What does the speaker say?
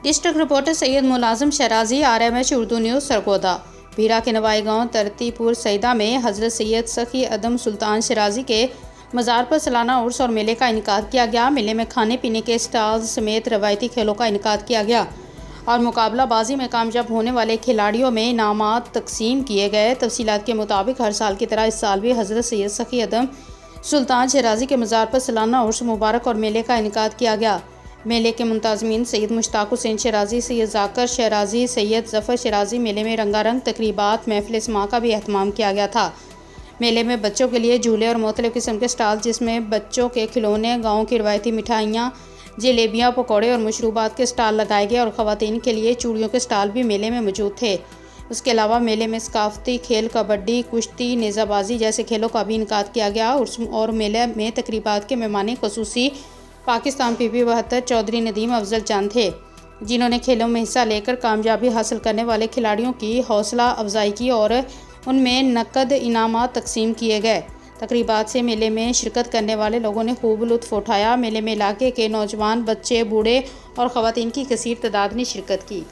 District reporter Syed मुलाजिम शराजी, RMH Urdu news, Sargodha. भीरा के नवाई गांव तरतीपुर सईदा में हज़रत सैयद सखी अदम सुल्तान शराजी के मज़ार पर सालाना उर्स और मेले का इनेकाद किया गया। मेले में खाने पीने के स्टॉल समेत रवायती खेलों का इनेकाद किया गया और मुकाबलाबाजी में कामयाब होने वाले खिलाड़ियों में इनामात तकसीम किए गए। तफसीलात के मुताबिक हर साल की तरह इस साल भी हज़रत सैयद सखी अदम सुल्तान शराजी के मज़ार पर सालाना उर्स मुबारक और मेले का इनेकाद किया गया। मेले के मुंतज़मीन सैयद मुश्ताक हुसैन शराजी, सैयद ज़ाकर शराजी, सैयद ज़फ़र शराजी। मेले में रंगारंग तकरीबात, महफिल इस्मा का भी एहतमाम किया गया था। मेले में बच्चों के लिए झूले और मुख्तलिफ़ किस्म के स्टॉल, जिसमें बच्चों के खिलौने, गाँव की रवायती मिठाइयाँ, जलेबियाँ, पकौड़े और मशरूबात के स्टॉल लगाए गए और ख़वातीन के लिए चूड़ियों के स्टॉल भी मेले में मौजूद थे। उसके अलावा मेले में सकाफ़ती खेल कबड्डी, कुश्ती, नेज़ाबाजी जैसे खेलों का भी इनेकाद किया गया और मेले में तकरीबात के मेहमान ख़ुसूसी पाकिस्तान PP 72 चौधरी नदीम अफजल चंद थे, जिन्होंने खेलों में हिस्सा लेकर कामयाबी हासिल करने वाले खिलाड़ियों की हौसला अफजाई की और उनमें नकद इनामात तकसीम किए गए। तकरीबात से मेले में शिरकत करने वाले लोगों ने खूब लुत्फ़ उठाया। मेले में इलाके के नौजवान, बच्चे, बूढ़े और ख़वातीन की कसीर तादाद ने शिरकत की।